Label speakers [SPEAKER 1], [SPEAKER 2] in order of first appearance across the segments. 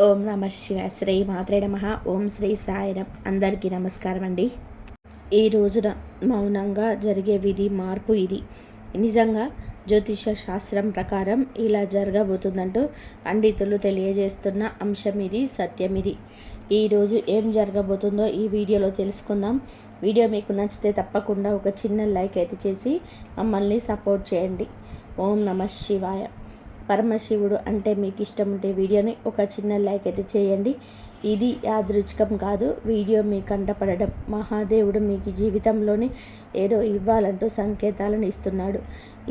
[SPEAKER 1] ఓం నమ శివాయ. శ్రీ మాత్రే నమః. ఓం శ్రీ సాయిరాం. అందరికీ నమస్కారం అండి. ఈ రోజున మౌనంగా జరిగే విధి మార్పు ఇది. నిజంగా జ్యోతిష శాస్త్రం ప్రకారం ఇలా జరగబోతుందంటూ పండితులు తెలియజేస్తున్న అంశం ఇది, సత్యం ఇది. ఈరోజు ఏం జరగబోతుందో ఈ వీడియోలో తెలుసుకుందాం. వీడియో మీకు నచ్చితే తప్పకుండా ఒక చిన్న లైక్ అయితే చేసి మమ్మల్ని సపోర్ట్ చేయండి. ఓం నమ శివాయ. పరమశివుడు అంటే మీకు ఇష్టం ఉంటే వీడియోని ఒక చిన్న లైక్ అయితే చేయండి. ఇది యాదృచ్ఛికం కాదు. వీడియో మీ కంటపడడం మహాదేవుడు మీకు జీవితంలోని ఏదో ఇవ్వాలంటూ సంకేతాలను ఇస్తున్నాడు.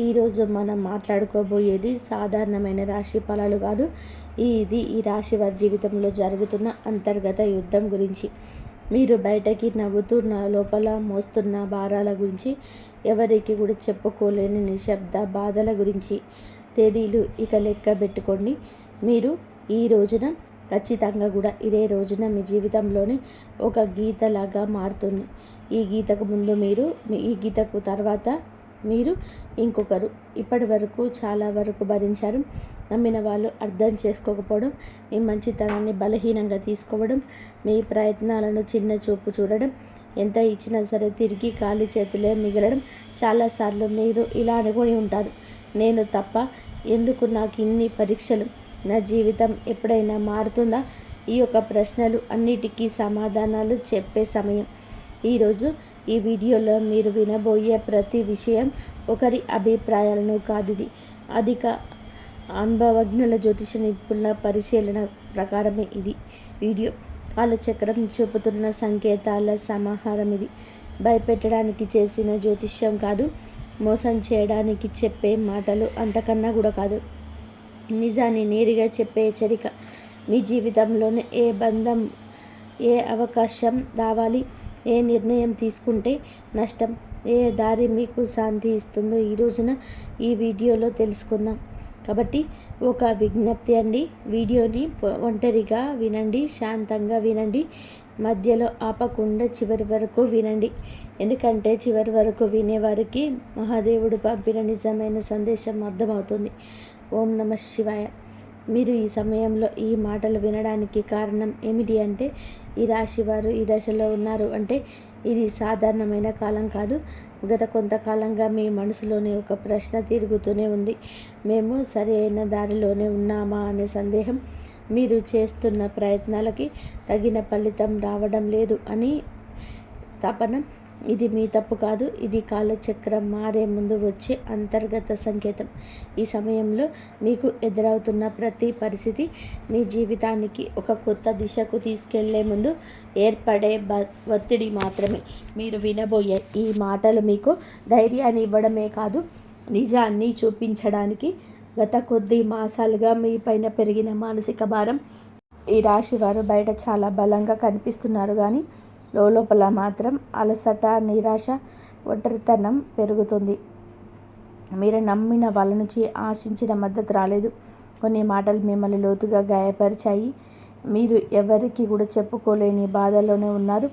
[SPEAKER 1] ఈరోజు మనం మాట్లాడుకోబోయేది సాధారణమైన రాశి ఫలాలు కాదు. ఇది ఈ రాశి వారి జీవితంలో జరుగుతున్న అంతర్గత యుద్ధం గురించి. మీరు బయటకి నవ్వుతున్న లోపల మోస్తున్న భారాల గురించి, ఎవరికి కూడా చెప్పుకోలేని నిశ్శబ్ద బాధల గురించి. తేదీలు ఇక లెక్క పెట్టుకోండి. మీరు ఈ రోజున ఖచ్చితంగా కూడా ఇదే రోజున మీ జీవితంలోని ఒక గీతలాగా మారుతుంది. ఈ గీతకు ముందు మీరు, ఈ గీతకు తర్వాత మీరు ఇంకొకరు. ఇప్పటి వరకు చాలా వరకు భరించారు. నమ్మిన వాళ్ళు అర్థం చేసుకోకపోవడం, మీ మంచితనాన్ని బలహీనంగా తీసుకోవడం, మీ ప్రయత్నాలను చిన్న చూపు చూడడం, ఎంత ఇచ్చినా సరే తిరిగి ఖాళీ చేతులే మిగలడం. చాలాసార్లు మీరు ఇలా అనుకొని ఉంటారు, నేను తప్ప ఎందుకు నాకు ఇన్ని పరీక్షలు, నా జీవితం ఎప్పుడైనా మారుతుందా? ఈ యొక్క ప్రశ్నలు అన్నిటికీ సమాధానాలు చెప్పే సమయం ఈరోజు. ఈ వీడియోలో మీరు వినబోయే ప్రతి విషయం ఒకరి అభిప్రాయాలను కాదు. ఇది అధిక అనుభవజ్ఞుల జ్యోతిష నిపుణుల పరిశీలన ప్రకారమే ఇది వీడియో. కాలచక్రం చూపుతున్న సంకేతాల సమాహారం ఇది. భయపెట్టడానికి చేసిన జ్యోతిష్యం కాదు, మోసం చేయడానికి చెప్పే మాటలు అంతకన్నా కూడా కాదు. నిజాన్ని నేరుగా చెప్పే హెచ్చరిక. మీ జీవితంలోనే ఏ బంధం, ఏ అవకాశం రావాలి, ఏ నిర్ణయం తీసుకుంటే నష్టం, ఏ దారి మీకు శాంతి ఇస్తుందో ఈ రోజున ఈ వీడియోలో తెలుసుకుందాం. కాబట్టి ఒక విజ్ఞప్తి అండి, వీడియోని ఒంటరిగా వినండి, శాంతంగా వినండి, మధ్యలో ఆపకుండా చివరి వరకు వినండి. ఎందుకంటే చివరి వరకు వినేవారికి మహాదేవుడు పంపిన నిజమైన సందేశం అర్థమవుతుంది. ఓం నమ శివాయ. మీరు ఈ సమయంలో ఈ మాటలు వినడానికి కారణం ఏమిటి అంటే, ఈ రాశి వారు ఈ దశలో ఉన్నారు అంటే ఇది సాధారణమైన కాలం కాదు. గత కొంతకాలంగా మీ మనసులోనే ఒక ప్రశ్న తిరుగుతూనే ఉంది. మేము సరి అయిన దారిలోనే ఉన్నామా అనే సందేహం, మీరు చేస్తున్న ప్రయత్నాలకి తగిన ఫలితం రావడం లేదు అని తపన. ఇది మీ తప్పు కాదు, ఇది కాలచక్రం మారే ముందు వచ్చే అంతర్గత సంకేతం. ఈ సమయంలో మీకు ఎదురవుతున్న ప్రతి పరిస్థితి మీ జీవితానికి ఒక కొత్త దిశకు తీసుకెళ్లే ముందు ఏర్పడే ఒత్తిడి మాత్రమే. మీరు వినబోయే ఈ మాటలు మీకు ధైర్యాన్ని ఇవ్వడమే కాదు, నిజాన్ని చూపించడానికి. గత కొద్ది మాసాలుగా మీ పైన పెరిగిన మానసిక భారం. ఈ రాశి వారు బయట చాలా బలంగా కనిపిస్తున్నారు, కానీ లోపల మాత్రం అలసట, నిరాశ, ఒంటరితనం పెరుగుతుంది. మీరు నమ్మిన వాళ్ళ నుంచి ఆశించిన మద్దతు రాలేదు. కొన్ని మాటలు మిమ్మల్ని లోతుగా గాయపరిచాయి. మీరు ఎవరికి కూడా చెప్పుకోలేని బాధలోనే ఉన్నారు.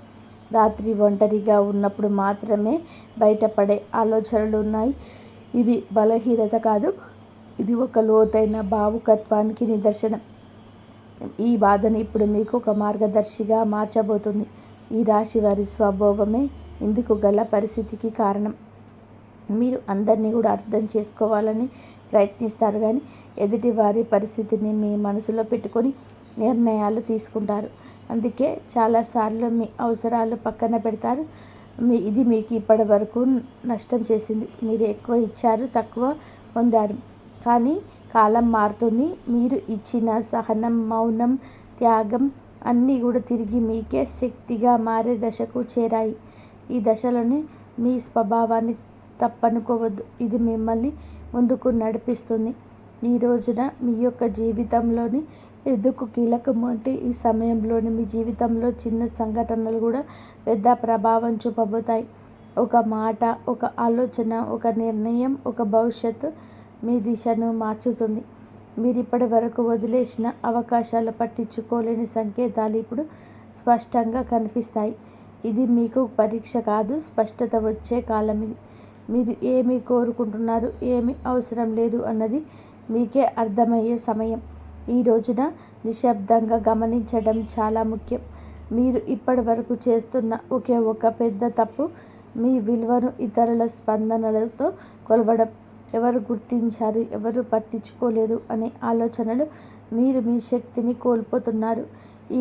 [SPEAKER 1] రాత్రి ఒంటరిగా ఉన్నప్పుడు మాత్రమే బయటపడే ఆలోచనలు ఉన్నాయి. ఇది బలహీనత కాదు, ఇది ఒక లోతైన భావుకత్వానికి నిదర్శనం. ఈ బాధను ఇప్పుడు మీకు ఒక మార్గదర్శిగా మార్చబోతుంది. ఈ రాశి వారి స్వభావమే ఇందుకు గల పరిస్థితికి కారణం. మీరు అందరినీ కూడా అర్థం చేసుకోవాలని ప్రయత్నిస్తారు, కానీ ఎదుటి వారి పరిస్థితిని మీ మనసులో పెట్టుకొని నిర్ణయాలు తీసుకుంటారు. అందుకే చాలాసార్లు మీ అవసరాలు పక్కన పెడతారు. ఇది మీకు ఇప్పటి వరకు నష్టం చేసింది. మీరు ఎక్కువ ఇచ్చారు, తక్కువ పొందారు. కానీ కాలం మారుతుంది. మీరు ఇచ్చిన సహనం, మౌనం, త్యాగం అన్నీ కూడా తిరిగి మీకే శక్తిగా మారే దశకు చేరాయి. ఈ దశలోనే మీ స్వభావాన్ని తప్పనుకోవద్దు, ఇది మిమ్మల్ని ముందుకు నడిపిస్తుంది. ఈ రోజున మీ యొక్క జీవితంలోని ఎందుకు కీలకం అంటే, ఈ సమయంలోని మీ జీవితంలో చిన్న సంఘటనలు కూడా పెద్ద ప్రభావం చూపబోతాయి. ఒక మాట, ఒక ఆలోచన, ఒక నిర్ణయం, ఒక భవిష్యత్తు మీ దిశను మార్చుతుంది. మీరు ఇప్పటి వరకు వదిలేసిన అవకాశాలు, పట్టించుకోలేని సంకేతాలు ఇప్పుడు స్పష్టంగా కనిపిస్తాయి. ఇది మీకు పరీక్ష కాదు, స్పష్టత వచ్చే కాలం ఇది. మీరు ఏమి కోరుకుంటున్నారు, ఏమి అవసరం లేదు అన్నది మీకే అర్థమయ్యే సమయం. ఈ రోజున నిశ్శబ్దంగా గమనించడం చాలా ముఖ్యం. మీరు ఇప్పటి వరకు చేస్తున్న ఒకే ఒక పెద్ద తప్పు మీ విలువను ఇతరుల స్పందనలతో కొలవడం. ఎవరు గుర్తించారు, ఎవరు పట్టించుకోలేదు అనే ఆలోచనలు మీరు మీ శక్తిని కోల్పోతున్నారు.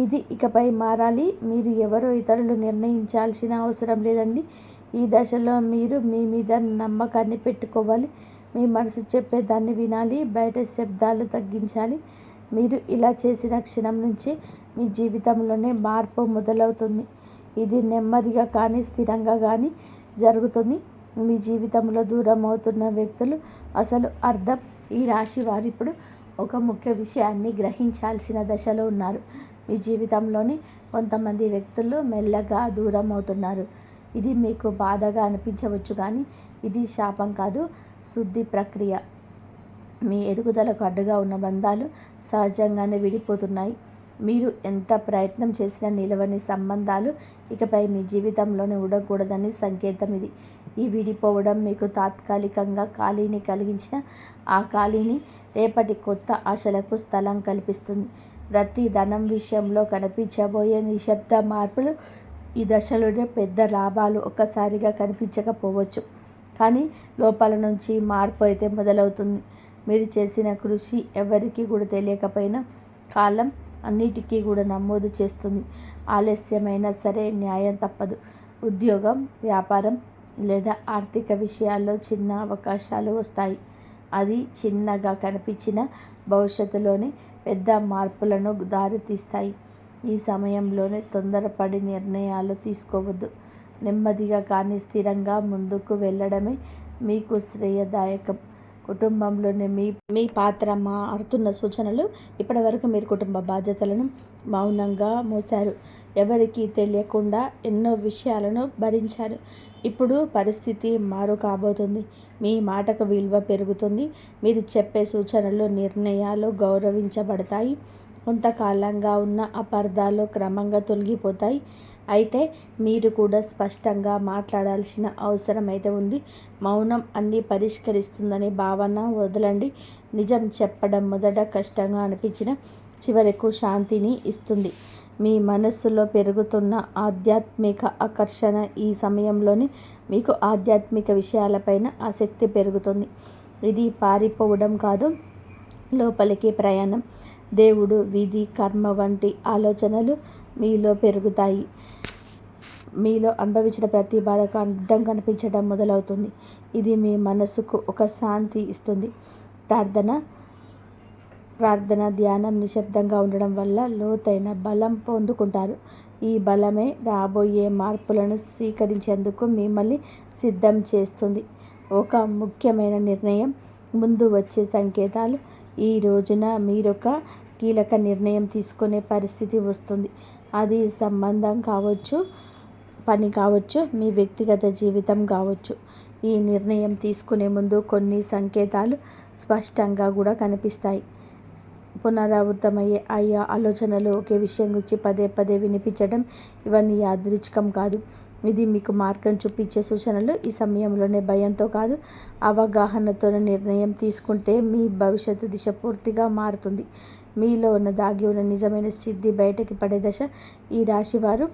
[SPEAKER 1] ఇది ఇకపై మారాలి. మీరు ఎవరో ఇతరులు నిర్ణయించాల్సిన అవసరం లేదండి. ఈ దశలో మీరు మీ మీద నమ్మకాన్ని పెట్టుకోవాలి. మీ మనసు చెప్పేదాన్ని వినాలి. బయట శబ్దాలు తగ్గించాలి. మీరు ఇలా చేసిన క్షణం నుంచి మీ జీవితంలోనే మార్పు మొదలవుతుంది. ఇది నెమ్మదిగా కానీ స్థిరంగా కానీ జరుగుతుంది. మీ జీవితంలో దూరం అవుతున్న వ్యక్తులు అసలు అర్థం. ఈ రాశి వారు ఇప్పుడు ఒక ముఖ్య విషయాన్ని గ్రహించాల్సిన దశలో ఉన్నారు. మీ జీవితంలోని కొంతమంది వ్యక్తులు మెల్లగా దూరం అవుతున్నారు. ఇది మీకు బాధగా అనిపించవచ్చు, కానీ ఇది శాపం కాదు, శుద్ధి ప్రక్రియ. మీ ఎదుగుదలకు అడ్డుగా ఉన్న బంధాలు సహజంగానే విడిపోతున్నాయి. మీరు ఎంత ప్రయత్నం చేసినా నిలవని సంబంధాలు ఇకపై మీ జీవితంలోనే ఉండకూడదని సంకేతం ఇది. ఈ విడిపోవడం మీకు తాత్కాలికంగా ఖాళీని కలిగించిన ఆ ఖాళీని రేపటి కొత్త ఆశలకు స్థలం కల్పిస్తుంది. ప్రతి ధనం విషయంలో కనిపించబోయే నిశ్శబ్ద మార్పులు ఈ దశలోనే పెద్ద లాభాలు ఒక్కసారిగా కనిపించకపోవచ్చు, కానీ లోపల నుంచి మార్పు అయితే మొదలవుతుంది. మీరు చేసిన కృషి ఎవరికి కూడా తెలియకపోయినా కాలం అన్నిటికీ కూడా నమోదు చేస్తుంది. ఆలస్యమైనా సరే న్యాయం తప్పదు. ఉద్యోగం, వ్యాపారం లేదా ఆర్థిక విషయాల్లో చిన్న అవకాశాలు వస్తాయి. అది చిన్నగా కనిపించిన భవిష్యత్తులోని పెద్ద మార్పులను దారితీస్తాయి. ఈ సమయంలోనే తొందరపడి నిర్ణయాలు తీసుకోవద్దు. నెమ్మదిగా కానీ స్థిరంగా ముందుకు వెళ్ళడమే మీకు శ్రేయదాయకం. కుటుంబంలోని మీ పాత్ర మారుతున్న సూచనలు. ఇప్పటివరకు మీరు కుటుంబ బాధ్యతలను మౌనంగా మోసారు. ఎవరికీ తెలియకుండా ఎన్నో విషయాలను భరించారు. ఇప్పుడు పరిస్థితి మారు కాబోతుంది. మీ మాటకు విలువ పెరుగుతుంది. మీరు చెప్పే సూచనలు, నిర్ణయాలు గౌరవించబడతాయి. కొంతకాలంగా ఉన్న అపార్థాలు క్రమంగా తొలగిపోతాయి. అయితే మీరు కూడా స్పష్టంగా మాట్లాడాల్సిన అవసరం అయితే ఉంది. మౌనం అన్నీ పరిష్కరిస్తుందనే భావన వదలండి. నిజం చెప్పడం మొదట కష్టంగా అనిపించిన చివరకు శాంతిని ఇస్తుంది. మీ మనస్సులో పెరుగుతున్న ఆధ్యాత్మిక ఆకర్షణ. ఈ సమయంలోనే మీకు ఆధ్యాత్మిక విషయాలపైన ఆసక్తి పెరుగుతుంది. ఇది పారిపోవడం కాదు, లోపలికి ప్రయాణం. దేవుడు, విధి, కర్మ వంటి ఆలోచనలు మీలో పెరుగుతాయి. మీలో అనుభవించిన ప్రతి బాధకు అర్థం కనిపించడం మొదలవుతుంది. ఇది మీ మనసుకు ఒక శాంతి ఇస్తుంది. ప్రార్థన, ధ్యానం, నిశ్శబ్దంగా ఉండడం వల్ల లోతైన బలం పొందుకుంటారు. ఈ బలమే రాబోయే మార్పులను స్వీకరించేందుకు మిమ్మల్ని సిద్ధం చేస్తుంది. ఒక ముఖ్యమైన నిర్ణయం ముందు వచ్చే సంకేతాలు. ఈ రోజున మీరొక కీలక నిర్ణయం తీసుకునే పరిస్థితి వస్తుంది. అది సంబంధం కావచ్చు, పని కావచ్చు, మీ వ్యక్తిగత జీవితం కావచ్చు. ఈ నిర్ణయం తీసుకునే ముందు కొన్ని సంకేతాలు స్పష్టంగా కూడా కనిపిస్తాయి. పునరావృతమయ్యే ఆలోచనలు, ఒకే విషయం గురించి పదే పదే వినిపించడం, ఇవన్నీ యాదృచ్ఛికం కాదు. ఇది మీకు మార్గం చూపించే సూచనలు. ఈ సమయంలోనే భయంతో కాదు, అవగాహనతో నిర్ణయం తీసుకుంటే మీ భవిష్యత్తు దిశ పూర్తిగా మారుతుంది. మీలో ఉన్న దాగి ఉన్న నిజమైన సిద్ధి బయటకి పడే దశ. ఈ రాశివారు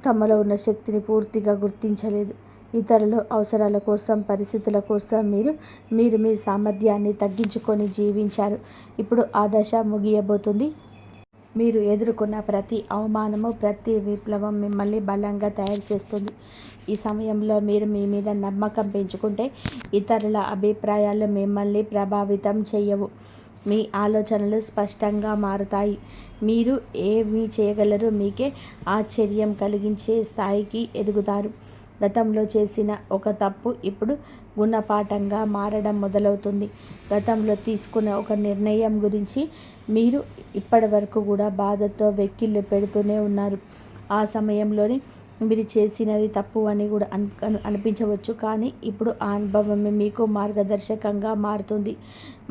[SPEAKER 1] తమలో ఉన్న శక్తిని పూర్తిగా గుర్తించలేదు. ఇతరుల అవసరాల కోసం, పరిస్థితుల కోసం మీరు మీ సామర్థ్యాన్ని తగ్గించుకొని జీవించారు. ఇప్పుడు ఆ దశ ముగియబోతుంది. మీరు ఎదుర్కొన్న ప్రతి అవమానము, ప్రతి విప్లవం మిమ్మల్ని బలంగా తయారు చేస్తుంది. ఈ సమయంలో మీరు మీ మీద నమ్మకం పెంచుకుంటే ఇతరుల అభిప్రాయాలు మిమ్మల్ని ప్రభావితం చేయవు. మీ ఆలోచనలు స్పష్టంగా మారుతాయి. మీరు ఏమి చేయగలరో మీకే ఆశ్చర్యం కలిగించే స్థాయికి ఎదుగుతారు. గతంలో చేసిన ఒక తప్పు ఇప్పుడు గుణపాఠంగా మారడం మొదలవుతుంది. గతంలో తీసుకున్న ఒక నిర్ణయం గురించి మీరు ఇప్పటి వరకు కూడా బాధతో వెక్కిళ్ళు పెడుతూనే ఉన్నారు. ఆ సమయంలోనే మీరు చేసినది తప్పు అని కూడా అనిపించవచ్చు, కానీ ఇప్పుడు ఆ అనుభవమే మీకు మార్గదర్శకంగా మారుతుంది.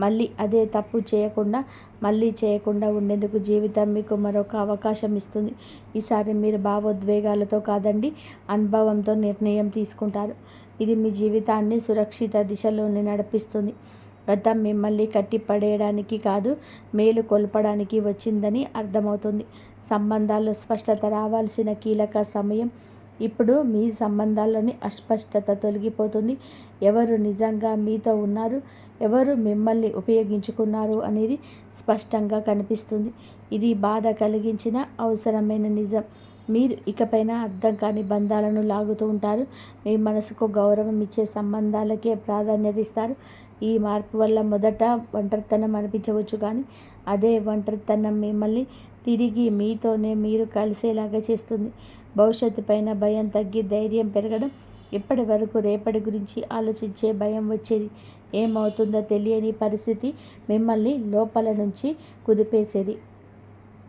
[SPEAKER 1] మళ్ళీ అదే తప్పు చేయకుండా ఉండేందుకు జీవితం మీకు మరొక అవకాశం ఇస్తుంది. ఈసారి మీరు భావోద్వేగాలతో కాదండి, అనుభవంతో నిర్ణయం తీసుకుంటారు. ఇది మీ జీవితాన్ని సురక్షిత దిశలోనే నడిపిస్తుంది. గతం మిమ్మల్ని కట్టి పడేయడానికి కాదు, మేలు కొల్పడానికి వచ్చిందని అర్థమవుతుంది. సంబంధాల్లో స్పష్టత రావాల్సిన కీలక సమయం ఇప్పుడు. మీ సంబంధాల్లోని అస్పష్టత తొలగిపోతుంది. ఎవరు నిజంగా మీతో ఉన్నారు, ఎవరు మిమ్మల్ని ఉపయోగించుకున్నారు అనేది స్పష్టంగా కనిపిస్తుంది. ఇది బాధ కలిగించిన అవసరమైన నిజం. మీరు ఇకపైన అర్థం కాని బంధాలను లాగుతూ ఉంటారు. మీ మనసుకు గౌరవం ఇచ్చే సంబంధాలకే ప్రాధాన్యత ఇస్తారు. ఈ మార్పు వల్ల మొదట ఒంటరితనం అనిపించవచ్చు, కానీ అదే ఒంటరితనం మిమ్మల్ని తిరిగి మీతోనే మీరు కలిసేలాగా చేస్తుంది. భవిష్యత్తు పైన భయం తగ్గి ధైర్యం పెరగడం. ఇప్పటి వరకు రేపటి గురించి ఆలోచించే భయం వచ్చేది. ఏమవుతుందో తెలియని పరిస్థితి మిమ్మల్ని లోపల నుంచి కుదిపేసేది.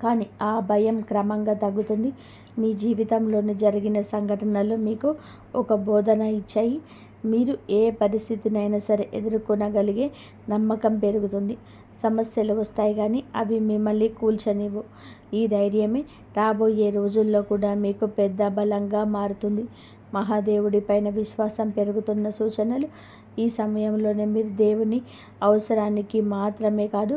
[SPEAKER 1] కానీ ఆ భయం క్రమంగా తగ్గుతుంది. మీ జీవితంలోని జరిగిన సంఘటనలు మీకు ఒక బోధన ఇచ్చాయి. మీరు ఏ పరిస్థితినైనా సరే ఎదుర్కొనగలిగే నమ్మకం పెరుగుతుంది. సమస్యలు వస్తాయి, కానీ అవి మిమ్మల్ని కూల్చనివ్వు. ఈ ధైర్యమే రాబోయే రోజుల్లో కూడా మీకు పెద్ద బలంగా మారుతుంది. మహాదేవుడి పైన విశ్వాసం పెరుగుతున్న సూచనలు. ఈ సమయంలోనే మీరు దేవుని అవసరానికి మాత్రమే కాదు,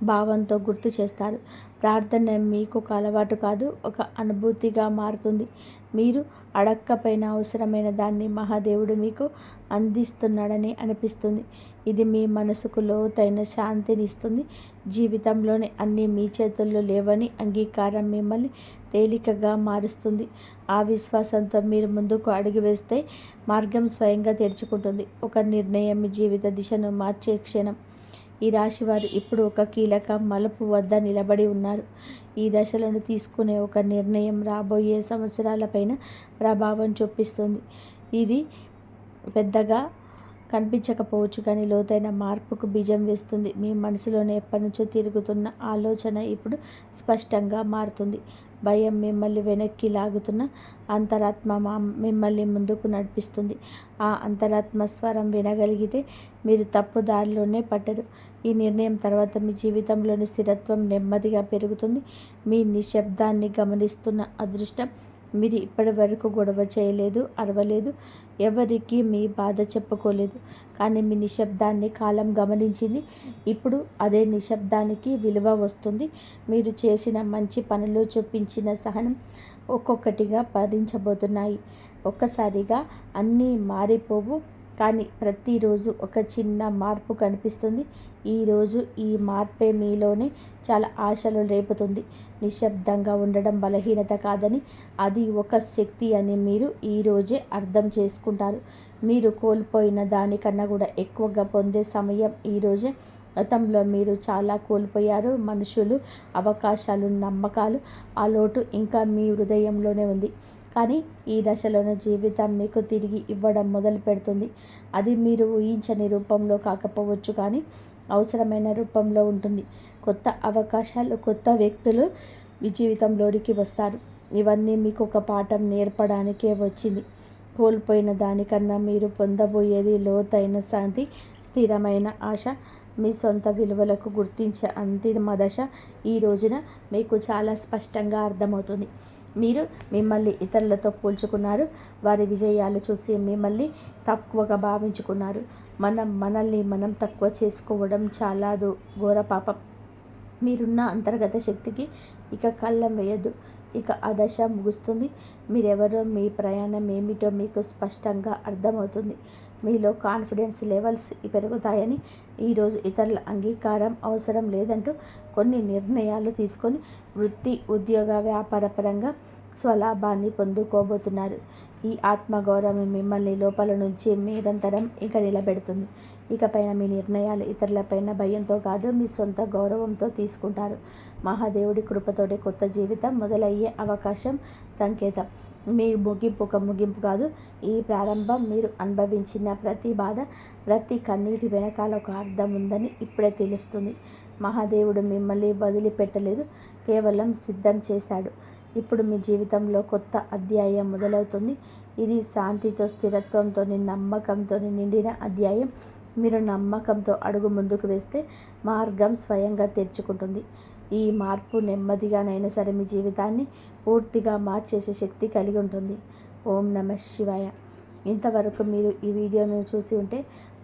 [SPEAKER 1] భావంతో గుర్తు చేస్తారు. ప్రార్థన మీకు ఒక అలవాటు కాదు, ఒక అనుభూతిగా మారుతుంది. మీరు అడక్కపోయిన అవసరమైన దాన్ని మహాదేవుడు మీకు అందిస్తున్నాడని అనిపిస్తుంది. ఇది మీ మనసుకు లోతైన శాంతిని ఇస్తుంది. జీవితంలోని అన్నీ మీ చేతుల్లో లేవని అంగీకారం మిమ్మల్ని తేలికగా మారుస్తుంది. ఆ విశ్వాసంతో మీరు ముందుకు అడుగు వేస్తే మార్గం స్వయంగా తెరుచుకుంటుంది. ఒక నిర్ణయం మీ జీవిత దిశను మార్చే క్షణం. ఈ రాశివారు ఇప్పుడు ఒక కీలక మలుపు వద్ద నిలబడి ఉన్నారు. ఈ దశలను తీసుకునే ఒక నిర్ణయం రాబోయే సంవత్సరాలపైన ప్రభావం చూపిస్తుంది. ఇది పెద్దగా కనిపించకపోవచ్చు, కానీ లోతైన మార్పుకు బీజం వేస్తుంది. మీ మనసులోనే ఎప్పటినుంచో తిరుగుతున్న ఆలోచన ఇప్పుడు స్పష్టంగా మారుతుంది. భయం మిమ్మల్ని వెనక్కి లాగుతున్న అంతరాత్మ మిమ్మల్ని ముందుకు నడిపిస్తుంది. ఆ అంతరాత్మ స్వరం వినగలిగితే మీరు తప్పు దారిలోనే పట్టరు. ఈ నిర్ణయం తర్వాత మీ జీవితంలోని స్థిరత్వం నెమ్మదిగా పెరుగుతుంది. మీ నిశ్శబ్దాన్ని గమనిస్తున్న అదృష్టం. మీరు ఇప్పటి వరకు గొడవ చేయలేదు, అరవలేదు, ఎవరికి మీ బాధ చెప్పుకోలేదు, కానీ మీ నిశ్శబ్దాన్ని కాలం గమనించింది. ఇప్పుడు అదే నిశ్శబ్దానికి విలువ వస్తుంది. మీరు చేసిన మంచి పనులు చూపించిన సహనం ఒక్కొక్కటిగా భరించబోతున్నాయి. ఒక్కసారిగా అన్నీ మారిపోవు, కానీ ప్రతిరోజు ఒక చిన్న మార్పు కనిపిస్తుంది. ఈరోజు ఈ మార్పే మీలోనే చాలా ఆశలు రేపుతుంది. నిశ్శబ్దంగా ఉండడం బలహీనత కాదని, అది ఒక శక్తి అని మీరు ఈరోజే అర్థం చేసుకుంటారు. మీరు కోల్పోయిన దానికన్నా కూడా ఎక్కువగా పొందే సమయం ఈరోజే. గతంలో మీరు చాలా కోల్పోయారు. మనుషులు, అవకాశాలు, నమ్మకాలు. ఆ లోటు ఇంకా మీ హృదయంలోనే ఉంది. కానీ ఈ దశలోని జీవితం మీకు తిరిగి ఇవ్వడం మొదలు పెడుతుంది. అది మీరు ఊహించని రూపంలో కాకపోవచ్చు, కానీ అవసరమైన రూపంలో ఉంటుంది. కొత్త అవకాశాలు, కొత్త వ్యక్తులు మీ జీవితంలోనికి వస్తారు. ఇవన్నీ మీకు ఒక పాఠం నేర్పడానికే వచ్చింది. కోల్పోయిన దానికన్నా మీరు పొందబోయేది లోతైన శాంతి, స్థిరమైన ఆశ, మీ సొంత విలువలకు గుర్తించే అంతిమ దశ. ఈ రోజున మీకు చాలా స్పష్టంగా అర్థమవుతుంది. మీరు మిమ్మల్ని ఇతరులతో పోల్చుకున్నారు. వారి విజయాలు చూసి మిమ్మల్ని తక్కువగా భావించుకున్నారు. మనల్ని మనం తక్కువ చేసుకోవడం చాలా ఘోర పాపం. మీరున్న అంతర్గత శక్తికి ఇక కళ్ళం వేయద్దు. ఇక ఆ దశ ముగుస్తుంది. మీరెవరో, మీ ప్రయాణం ఏమిటో మీకు స్పష్టంగా అర్థమవుతుంది. మీలో కాన్ఫిడెన్స్ లెవెల్స్ పెరుగుతాయని, ఈరోజు ఇతరుల అంగీకారం అవసరం లేదంటూ కొన్ని నిర్ణయాలు తీసుకొని వృత్తి, ఉద్యోగ, వ్యాపారపరంగా స్వలాభాన్ని పొందుకోబోతున్నారు. ఈ ఆత్మగౌరవం మిమ్మల్ని లోపల నుంచి నిరంతరం ఇక నిలబెడుతుంది. ఇకపైన మీ నిర్ణయాలు ఇతరులపైన భయంతో కాదు, మీ సొంత గౌరవంతో తీసుకుంటారు. మహాదేవుడి కృపతోటి కొత్త జీవితం మొదలయ్యే అవకాశం సంకేతం. మీ ముగింపు ఒక ముగింపు కాదు, ఈ ప్రారంభం. మీరు అనుభవించిన ప్రతి బాధ, ప్రతి కన్నీటి వెనకాల ఒక అర్థం ఉందని ఇప్పుడే తెలుస్తుంది. మహాదేవుడు మిమ్మల్ని వదిలిపెట్టలేదు, కేవలం సిద్ధం చేశాడు. ఇప్పుడు మీ జీవితంలో కొత్త అధ్యాయం మొదలవుతుంది. ఇది శాంతితో, స్థిరత్వంతో, నమ్మకంతో నిండిన అధ్యాయం. మీరు నమ్మకంతో అడుగు ముందుకు వేస్తే మార్గం స్వయంగా తెరుచుకుంటుంది. ఈ మార్పు నెమ్మదిగానైనా సరే మీ జీవితాన్ని పూర్తిగా మార్చేసే శక్తి కలిగి ఉంటుంది. ఓం నమః శివాయ. ఇంతవరకు మీరు ఈ వీడియోను చూసి ఉంటే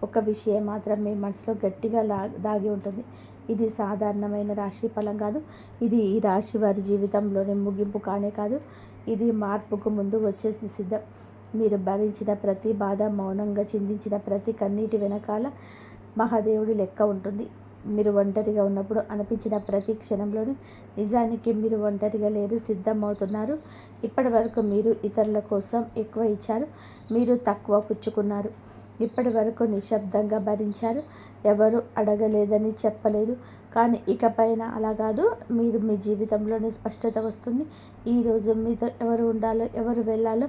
[SPEAKER 1] ఒక విషయం మాత్రం మీ మనసులో గట్టిగా దాగి ఉంటుంది. ఇది సాధారణమైన రాశి ఫలం కాదు. ఇది ఈ రాశి వారి జీవితంలోని ముగింపు కానే కాదు. ఇది మార్పుకు ముందు వచ్చేసి సిద్ధం. మీరు భరించిన ప్రతి బాధ, మౌనంగా చిందించిన ప్రతి కన్నీటి వెనకాల మహాదేవుడి లెక్క ఉంటుంది. మీరు ఒంటరిగా ఉన్నప్పుడు అనిపించిన ప్రతి క్షణంలోనూ నిజానికి మీరు ఒంటరిగా లేరు, సిద్ధమవుతున్నారు. ఇప్పటి వరకు మీరు ఇతరుల కోసం ఎక్కువ ఇచ్చారు, మీరు తక్కువ పుచ్చుకున్నారు. ఇప్పటి వరకు నిశ్శబ్దంగా భరించారు, ఎవరు అడగలేదని చెప్పలేదు. కానీ ఇకపైన అలా కాదు. మీరు మీ జీవితంలోనే స్పష్టత వస్తుంది. ఈరోజు మీతో ఎవరు ఉండాలో, ఎవరు వెళ్ళాలో,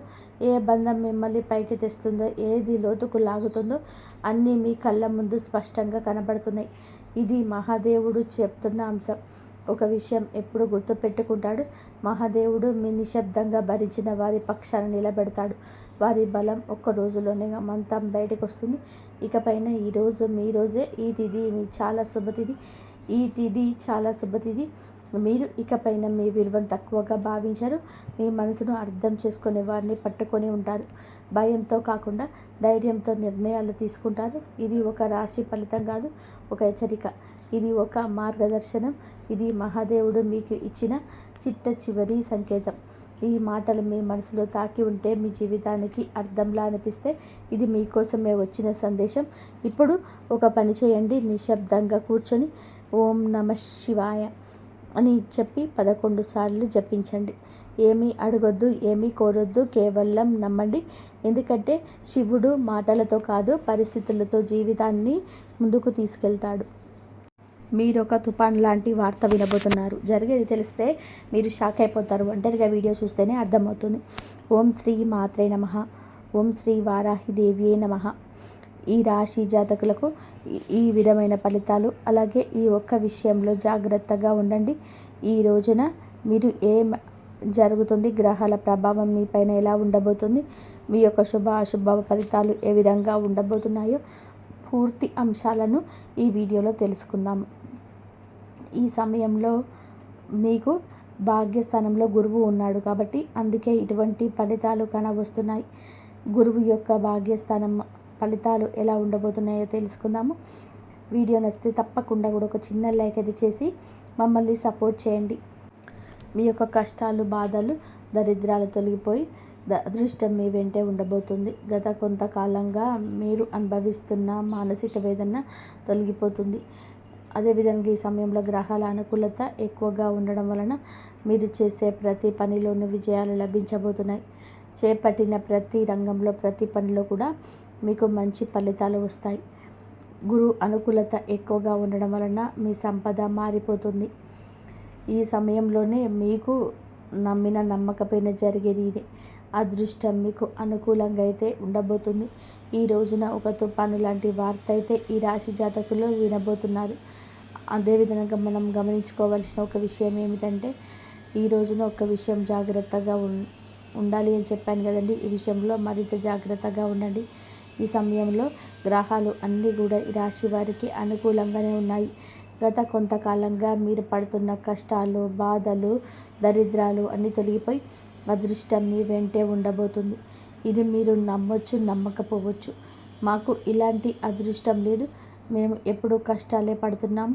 [SPEAKER 1] ఏ బంధం మిమ్మల్ని పైకి తెస్తుందో, ఏది లోతుకు లాగుతుందో అన్నీ మీ కళ్ళ ముందు స్పష్టంగా కనబడుతున్నాయి. ఇది మహాదేవుడు చెప్తున్న అంశం. ఒక విషయం ఎప్పుడు గుర్తుపెట్టుకుంటాడు. మహాదేవుడు మీ నిశ్శబ్దంగా భరించిన వారి పక్షాన నిలబెడతాడు. వారి బలం ఒక్క రోజులోనే మంతం బయటకు వస్తుంది. ఇకపైన ఈరోజు మీ రోజే. ఈ తిథి చాలా శుభతిథి. ఈ తిథి చాలా శుభతిథి. మీరు ఇకపైన మీ విలువను తక్కువగా భావించరు. మీ మనసును అర్థం చేసుకునే వారిని పట్టుకొని ఉంటారు. భయంతో కాకుండా ధైర్యంతో నిర్ణయాలు తీసుకుంటారు. ఇది ఒక రాశి ఫలితం కాదు, ఒక హెచ్చరిక. ఇది ఒక మార్గదర్శనం. ఇది మహాదేవుడు మీకు ఇచ్చిన చిట్ట చివరి సంకేతం. ఈ మాటలు మీ మనసులో తాకి ఉంటే, మీ జీవితానికి అర్థంలా అనిపిస్తే ఇది మీకోసమే వచ్చిన సందేశం. ఇప్పుడు ఒక పని చేయండి. నిశ్శబ్దంగా కూర్చొని ఓం నమ శివాయ అని చెప్పి 11 సార్లు జపించండి. ఏమీ అడగొద్దు, ఏమీ కోరొద్దు, కేవలం నమ్మండి. ఎందుకంటే శివుడు మాటలతో కాదు, పరిస్థితులతో జీవితాన్ని ముందుకు తీసుకెళ్తాడు. మీరు ఒక తుఫాన్ లాంటి వార్త వినబోతున్నారు. జరిగేది తెలిస్తే మీరు షాక్ అయిపోతారు. ఒంటరిగా వీడియో చూస్తేనే అర్థమవుతుంది. ఓం శ్రీ మాత్రే నమః. ఓం శ్రీ వారాహిదేవియే నమః. ఈ రాశి జాతకులకు ఈ విధమైన ఫలితాలు. అలాగే ఈ ఒక్క విషయంలో జాగ్రత్తగా ఉండండి. ఈ రోజున మీరు ఏం జరుగుతుంది, గ్రహాల ప్రభావం మీ పైన ఎలా ఉండబోతుంది, మీ యొక్క శుభ అశుభ ఫలితాలు ఏ విధంగా ఉండబోతున్నాయో పూర్తి అంశాలను ఈ వీడియోలో తెలుసుకుందాము. ఈ సమయంలో మీకు భాగ్యస్థానంలో గురువు ఉన్నాడు కాబట్టి అందుకే ఇటువంటి ఫలితాలు కనవస్తున్నాయి. గురువు యొక్క భాగ్యస్థానం ఫలితాలు ఎలా ఉండబోతున్నాయో తెలుసుకుందాము. వీడియో నచ్చితే తప్పకుండా కూడా ఒక చిన్న లైక్ అది చేసి మమ్మల్ని సపోర్ట్ చేయండి. మీ యొక్క కష్టాలు, బాధలు, దరిద్రాలు తొలగిపోయి అదృష్టం మీ వెంటే ఉండబోతుంది. గత కొంతకాలంగా మీరు అనుభవిస్తున్న మానసిక వేదన తొలగిపోతుంది. అదేవిధంగా ఈ సమయంలో గ్రహాల అనుకూలత ఎక్కువగా ఉండడం వలన మీరు చేసే ప్రతి పనిలోనూ విజయాలు లభించబోతున్నాయి. చేపట్టిన ప్రతి రంగంలో, ప్రతి పనిలో కూడా మీకు మంచి ఫలితాలు వస్తాయి. గురు అనుకూలత ఎక్కువగా ఉండడం వలన మీ సంపద మారిపోతుంది. ఈ సమయంలోనే మీకు నమ్మకపోయిన జరిగేది ఇదే. అదృష్టం మీకు అనుకూలంగా అయితే ఉండబోతుంది. ఈ రోజున ఒక తుఫాను లాంటి వార్త అయితే ఈ రాశి జాతకులు వినబోతున్నారు. అదేవిధంగా మనం గమనించుకోవాల్సిన ఒక విషయం ఏమిటంటే, ఈ రోజున ఒక విషయం జాగ్రత్తగా ఉండాలి అని చెప్పాను కదండి. ఈ విషయంలో మరింత జాగ్రత్తగా ఉండండి. ఈ సమయంలో గ్రహాలు అన్నీ కూడా ఈ రాశి వారికి అనుకూలంగానే ఉన్నాయి. గత కొంతకాలంగా మీరు పడుతున్న కష్టాలు, బాధలు, దరిద్రాలు అన్నీ తొలగిపోయి అదృష్టం మీ వెంటే ఉండబోతుంది. ఇది మీరు నమ్మొచ్చు, నమ్మకపోవచ్చు. మాకు ఇలాంటి అదృష్టం లేదు, మేము ఎప్పుడు కష్టాలే పడుతున్నాం,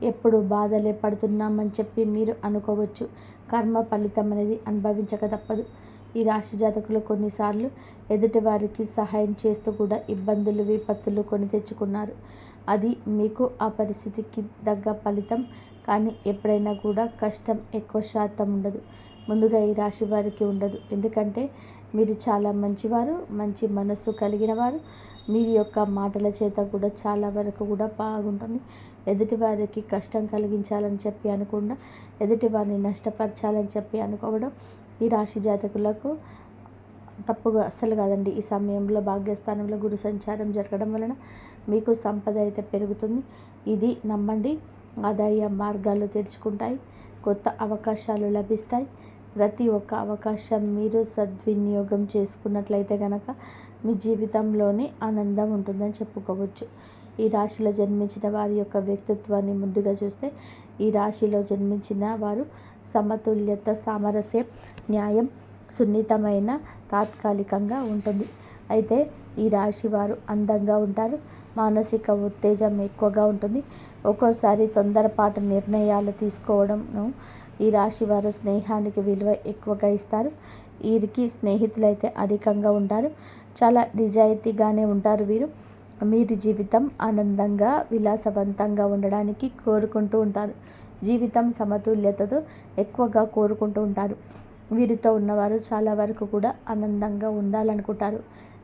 [SPEAKER 1] ఎప్పుడు బాధలే పడుతున్నాం అని చెప్పి మీరు అనుకోవచ్చు. కర్మ ఫలితం అనేది అనుభవించక తప్పదు. ఈ రాశి జాతకులు కొన్నిసార్లు ఎదుటి వారికి సహాయం చేస్తూ కూడా ఇబ్బందులు, విపత్తులు కొని తెచ్చుకున్నారు. అది మీకు ఆ పరిస్థితికి తగ్గ ఫలితం. కానీ ఎప్పుడైనా కూడా కష్టం ఎక్కువ శాతం ఉండదు. ముందుగా ఈ రాశి వారికి ఉండదు. ఎందుకంటే మీరు చాలా మంచివారు, మంచి మనస్సు కలిగిన వారు. మీ యొక్క మాటల చేత కూడా చాలా వరకు కూడా బాగుంటుంది. ఎదుటి వారికి కష్టం కలిగించాలని చెప్పి అనుకుండా ఎదుటి వారిని నష్టపరచాలని చెప్పి అనుకోవడం ఈ రాశి జాతకులకు తప్పుగా అస్సలు కాదండి. ఈ సమయంలో భాగ్యస్థానంలో గురు సంచారం జరగడం వలన మీకు సంపద అయితే పెరుగుతుంది. ఇది నమ్మండి. ఆదాయ మార్గాలు తెరుచుకుంటాయి, కొత్త అవకాశాలు లభిస్తాయి. ప్రతి ఒక్క అవకాశం మీరు సద్వినియోగం చేసుకున్నట్లయితే కనుక మీ జీవితంలోనే ఆనందం ఉంటుందని చెప్పుకోవచ్చు. ఈ రాశిలో జన్మించిన వారి యొక్క వ్యక్తిత్వాన్ని ముందుగా చూస్తే, ఈ రాశిలో జన్మించిన వారు సమతుల్యత, సామరస్యం, న్యాయం, సున్నితమైన తాత్కాలికంగా ఉంటుంది. అయితే ఈ రాశి వారు అందంగా ఉంటారు. మానసిక ఉత్తేజం ఎక్కువగా ఉంటుంది. ఒక్కోసారి తొందరపాటు నిర్ణయాలు తీసుకోవడంను ఈ రాశి వారు స్నేహానికి విలువ ఎక్కువగా ఇస్తారు. వీరికి స్నేహితులైతే అధికంగా ఉంటారు. చాలా నిజాయితీగానే ఉంటారు వీరు. వీరి జీవితం ఆనందంగా విలాసవంతంగా ఉండడానికి కోరుకుంటూ ఉంటారు. జీవితం సమతుల్యతతో ఎక్కువగా కోరుకుంటూ ఉంటారు. వీరితో ఉన్నవారు చాలా వరకు కూడా ఆనందంగా ఉండాలనుకుంటారు.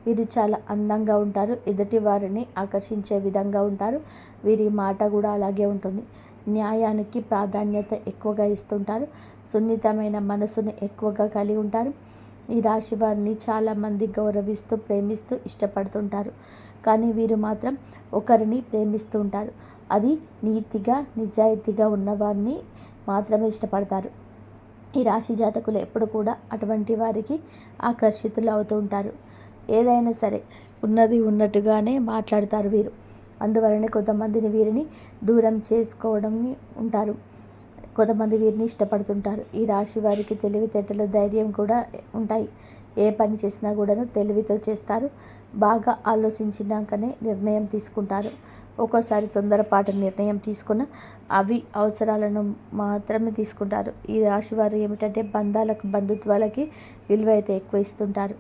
[SPEAKER 1] వీరు చాలా అందంగా ఉంటారు. ఎదుటి వారిని ఆకర్షించే విధంగా ఉంటారు. వీరి మాట కూడా అలాగే ఉంటుంది. న్యాయానికి ప్రాధాన్యత ఎక్కువగా ఇస్తుంటారు. సున్నితమైన మనసును ఎక్కువగా కలిగి ఉంటారు. ఈ రాశి వారిని చాలామంది గౌరవిస్తూ ప్రేమిస్తూ ఇష్టపడుతుంటారు. కానీ వీరు మాత్రం ఒకరిని ప్రేమిస్తూ ఉంటారు. అది నీతిగా నిజాయితీగా ఉన్నవారిని మాత్రమే ఇష్టపడతారు. ఈ రాశి జాతకులు ఎప్పుడు కూడా అటువంటి వారికి ఆకర్షితులు అవుతూ ఉంటారు. ఏదైనా సరే ఉన్నది ఉన్నట్టుగానే మాట్లాడతారు వీరు. అందువలనే కొంతమందిని వీరిని దూరం చేసుకోవడం ఉంటారు. కొంతమంది వీరిని ఇష్టపడుతుంటారు. ఈ రాశి వారికి తెలివితేటలు ధైర్యం కూడా ఉంటాయి. ఏ పని చేసినా కూడాను తెలివితో చేస్తారు. బాగా ఆలోచించినాకనే నిర్ణయం తీసుకుంటారు. ఒక్కోసారి తొందరపాటు నిర్ణయం తీసుకున్న అవి అవసరాలను మాత్రమే తీసుకుంటారు. ఈ రాశి వారు ఏమిటంటే బంధుత్వాలకి విలువ అయితే ఎక్కువ ఇస్తుంటారు.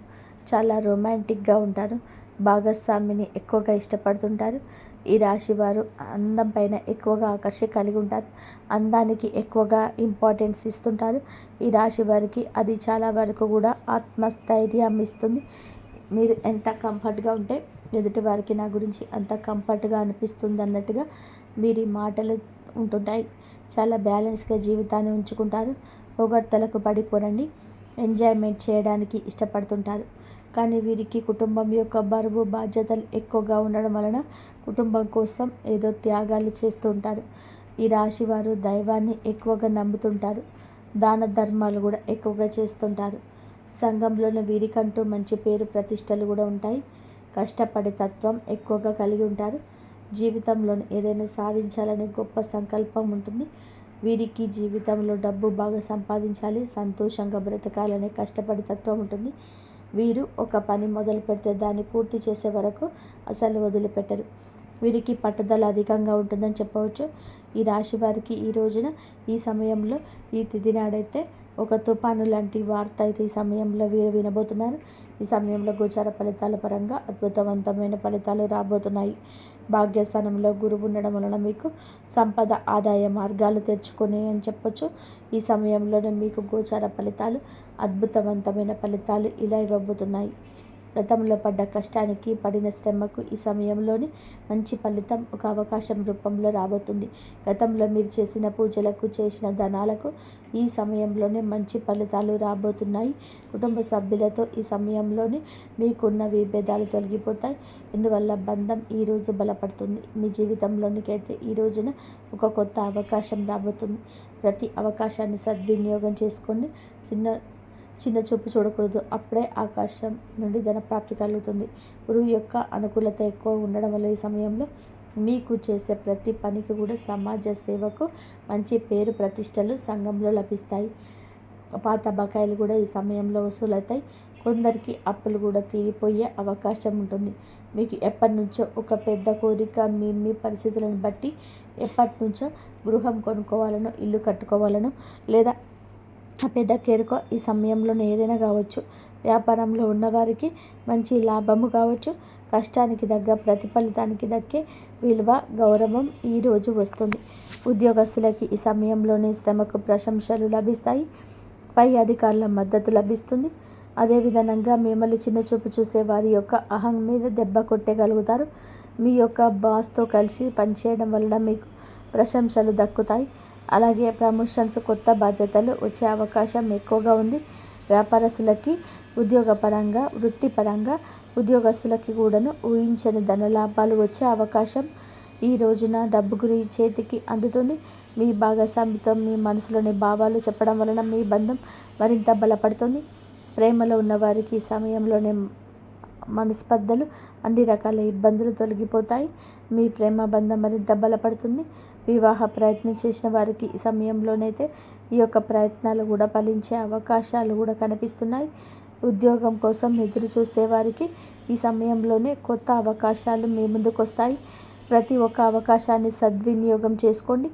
[SPEAKER 1] చాలా రొమాంటిక్గా ఉంటారు. భాగస్వామిని ఎక్కువగా ఇష్టపడుతుంటారు. ఈ రాశి వారు అందం పైన ఎక్కువగా ఆకర్షణ కలిగి ఉంటారు. అందానికి ఎక్కువగా ఇంపార్టెన్స్ ఇస్తుంటారు. ఈ రాశి వారికి అది చాలా వరకు కూడా ఆత్మస్థైర్యం ఇస్తుంది. మీరు ఎంత కంఫర్ట్గా ఉంటే ఎదుటి వారికి నా గురించి అంత కంఫర్ట్గా అనిపిస్తుంది అన్నట్టుగా వీరి మాటలు ఉంటుంటాయి. చాలా బ్యాలెన్స్గా జీవితాన్ని ఉంచుకుంటారు. పొగడ్తలకు పడిపోరండి. ఎంజాయ్మెంట్ చేయడానికి ఇష్టపడుతుంటారు. కానీ వీరికి కుటుంబం యొక్క బరువు బాధ్యతలు ఎక్కువగా ఉండడం వలన కుటుంబం కోసం ఏదో త్యాగాలు చేస్తూ ఉంటారు. ఈ రాశి వారు దైవాన్ని ఎక్కువగా నమ్ముతుంటారు. దాన ధర్మాలు కూడా ఎక్కువగా చేస్తుంటారు. సంఘంలోని వీరికంటూ మంచి పేరు ప్రతిష్టలు కూడా ఉంటాయి. కష్టపడే తత్వం ఎక్కువగా కలిగి ఉంటారు. జీవితంలోని ఏదైనా సాధించాలనే గొప్ప సంకల్పం ఉంటుంది. వీరికి జీవితంలో డబ్బు బాగా సంపాదించాలి, సంతోషంగా బ్రతకాలనే కష్టపడే తత్వం ఉంటుంది. వీరు ఒక పని మొదలు పెడితే దాన్ని పూర్తి చేసే వరకు అసలు వదిలిపెట్టరు. వీరికి పట్టుదల అధికంగా ఉంటుందని చెప్పవచ్చు. ఈ రాశి వారికి ఈ రోజున ఈ సమయంలో ఈ తిథి నాడైతే ఒక తుఫాను లాంటి వార్త అయితే ఈ సమయంలో వీరు వినబోతున్నారు. ఈ సమయంలో గోచార ఫలితాల పరంగా అద్భుతవంతమైన ఫలితాలు రాబోతున్నాయి. భాగ్యస్థానంలో గురువు ఉండడం వలన మీకు సంపద ఆదాయ మార్గాలు తెరుచుకునే అని చెప్పొచ్చు. ఈ సమయంలోనే మీకు గోచార ఫలితాలు అద్భుతవంతమైన ఫలితాలు ఇలా ఇవ్వబోతున్నాయి. గతంలో పడ్డ కష్టానికి పడిన శ్రమకు ఈ సమయంలోని మంచి ఫలితం ఒక అవకాశం రూపంలో రాబోతుంది. గతంలో మీరు చేసిన పూజలకు చేసిన దానాలకు ఈ సమయంలోనే మంచి ఫలితాలు రాబోతున్నాయి. కుటుంబ సభ్యులతో ఈ సమయంలోనే మీకున్న విభేదాలు తొలగిపోతాయి. ఇందువల్ల బంధం ఈరోజు బలపడుతుంది. మీ జీవితంలోనికైతే ఈ రోజున ఒక కొత్త అవకాశం రాబోతుంది. ప్రతి అవకాశాన్ని సద్వినియోగం చేసుకోండి. చిన్న చూపు చూడకూడదు. అప్పుడే ఆకాశం నుండి ధన ప్రాప్తి కలుగుతుంది. గురువు యొక్క అనుకూలత ఎక్కువ ఉండడం వల్ల ఈ సమయంలో మీకు చేసే ప్రతి పనికి కూడా సమాజ సేవకు మంచి పేరు ప్రతిష్టలు సంఘంలో లభిస్తాయి. పాత బకాయిలు కూడా ఈ సమయంలో వసూలవుతాయి. కొందరికి అప్పులు కూడా తీరిపోయే అవకాశం ఉంటుంది. మీకు ఎప్పటి నుంచో ఒక పెద్ద కోరిక మీ పరిస్థితులను బట్టి ఎప్పటి నుంచో గృహం కొనుక్కోవాలనో ఇల్లు కట్టుకోవాలనో లేదా పెద్ద కేరుకో ఈ సమయంలోనే ఏదైనా కావచ్చు. వ్యాపారంలో ఉన్నవారికి మంచి లాభము కావచ్చు. కష్టానికి తగ్గ ప్రతిఫలితానికి దక్కే విలువ గౌరవం ఈరోజు వస్తుంది. ఉద్యోగస్తులకి ఈ సమయంలోనే శ్రమకు ప్రశంసలు లభిస్తాయి. పై అధికారుల మద్దతు లభిస్తుంది. అదేవిధంగా మిమ్మల్ని చిన్నచూపు చూసే వారి యొక్క అహం మీద దెబ్బ కొట్టగలుగుతారు. మీ యొక్క బాస్తో కలిసి పనిచేయడం వలన మీకు ప్రశంసలు దక్కుతాయి. అలాగే ప్రమోషన్స్ కొత్త బాధ్యతలు వచ్చే అవకాశం ఎక్కువగా ఉంది. వ్యాపారస్తులకి ఉద్యోగపరంగా వృత్తిపరంగా ఉద్యోగస్తులకి కూడాను ఊహించని ధనలాభాలు వచ్చే అవకాశం ఈ రోజున డబ్బు చేతికి అందుతుంది. మీ భాగస్వామితో మీ మనసులోని భావాలు చెప్పడం వలన మీ బంధం మరింత బలపడుతుంది. ప్రేమలో ఉన్నవారికి ఈ సమయంలోనే మనస్పర్ధలు అన్ని రకాల ఇబ్బందులు తొలగిపోతాయి. మీ ప్రేమ బంధం మరింత బలపడుతుంది. వివాహ ప్రయత్నం చేసిన వారికి ఈ సమయంలోనైతే ఈ యొక్క ప్రయత్నాలు కూడా ఫలించే అవకాశాలు కూడా కనిపిస్తున్నాయి. ఉద్యోగం కోసం ఎదురు చూసే వారికి ఈ సమయంలోనే కొత్త అవకాశాలు మీ ముందుకు వస్తాయి. ప్రతి ఒక్క అవకాశాన్ని సద్వినియోగం చేసుకోండి.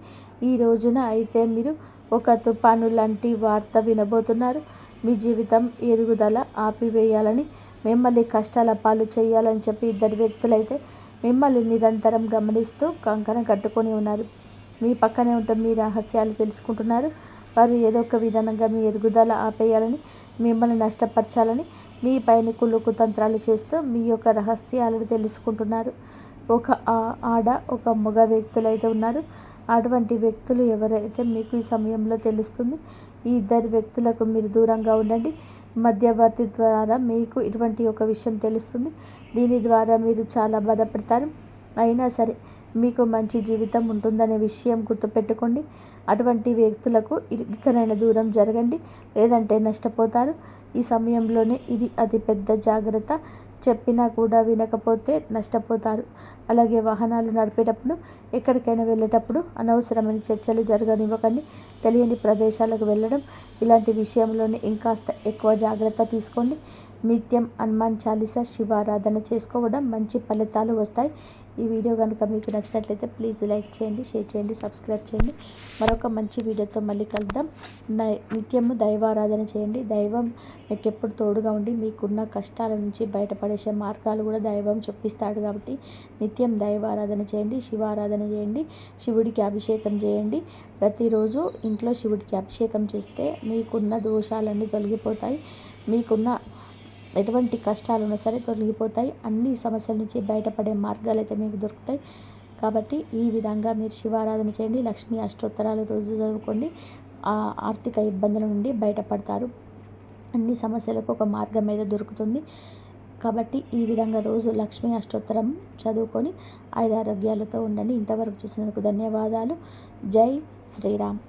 [SPEAKER 1] ఈ రోజున అయితే మీరు ఒక తుఫాను లాంటి వార్త వినబోతున్నారు. మీ జీవితం ఎదుగుదల ఆపివేయాలని, మిమ్మల్ని కష్టాల పాలు చేయాలని చెప్పి ఇద్దరు వ్యక్తులైతే మిమ్మల్ని నిరంతరం గమనిస్తూ కంకణం కట్టుకొని ఉన్నారు. మీ పక్కనే ఉంటే మీ రహస్యాలు తెలుసుకుంటున్నారు. వారు ఏదో ఒక విధానంగా మీ ఎదుగుదల ఆపేయాలని, మిమ్మల్ని నష్టపరచాలని మీ పైన కుళ్ళు తంత్రాలు చేస్తూ మీ యొక్క రహస్యాలను తెలుసుకుంటున్నారు. ఒక ఆడ ఒక మగ వ్యక్తులు అయితే ఉన్నారు. అటువంటి వ్యక్తులు ఎవరైతే మీకు ఈ సమయంలో తెలుస్తుంది. ఈ ఇద్దరు వ్యక్తులకు మీరు దూరంగా ఉండండి. మధ్యవర్తి ద్వారా మీకు ఇటువంటి ఒక విషయం తెలుస్తుంది. దీని ద్వారా మీరు చాలా బాధపడతారు. అయినా సరే మీకు మంచి జీవితం ఉంటుందనే విషయం గుర్తుపెట్టుకోండి. అటువంటి వ్యక్తులకు ఇకనైనా దూరం జరగండి, లేదంటే నష్టపోతారు. ఈ సమయంలోనే ఇది అతి పెద్ద జాగ్రత్త. చెప్పినా కూడా వినకపోతే నష్టపోతారు. అలాగే వాహనాలు నడిపేటప్పుడు, ఎక్కడికైనా వెళ్ళేటప్పుడు అనవసరమైన చర్చలు జరగనివ్వకండి. తెలియని ప్రదేశాలకు వెళ్ళడం ఇలాంటి విషయంలోనే ఇంకాస్త ఎక్కువ జాగ్రత్త తీసుకోండి. నిత్యం హనుమాన్ చాలీసా శివారాధన చేసుకోవడం మంచి ఫలితాలు వస్తాయి. ఈ వీడియో కనుక మీకు నచ్చినట్లయితే ప్లీజ్ లైక్ చేయండి, షేర్ చేయండి, సబ్స్క్రైబ్ చేయండి. మరొక మంచి వీడియోతో మళ్ళీ కలుద్దాం. నిత్యము దైవారాధన చేయండి. దైవం మీకు ఎప్పుడు తోడుగా ఉండి మీకున్న కష్టాల నుంచి బయటపడేసే మార్గాలు కూడా దైవం చూపిస్తాడు. కాబట్టి నిత్యం దైవారాధన చేయండి, శివారాధన చేయండి, శివుడికి అభిషేకం చేయండి. ప్రతిరోజు ఇంట్లో శివుడికి అభిషేకం చేస్తే మీకున్న దోషాలన్నీ తొలగిపోతాయి. మీకున్న ఎటువంటి కష్టాలున్నా సరే తొలగిపోతాయి. అన్ని సమస్యల నుంచి బయటపడే మార్గాలు అయితే మీకు దొరుకుతాయి. కాబట్టి ఈ విధంగా మీరు శివారాధన చేయండి. లక్ష్మీ అష్టోత్తరాలు రోజు చదువుకోండి. ఆర్థిక ఇబ్బందుల నుండి బయటపడతారు. అన్ని సమస్యలకు ఒక మార్గం అయితే దొరుకుతుంది. కాబట్టి ఈ విధంగా రోజు లక్ష్మీ అష్టోత్తరం చదువుకొని ఆయురారోగ్యాలతో ఉండండి. ఇంతవరకు చూసినందుకు ధన్యవాదాలు. జై శ్రీరామ్.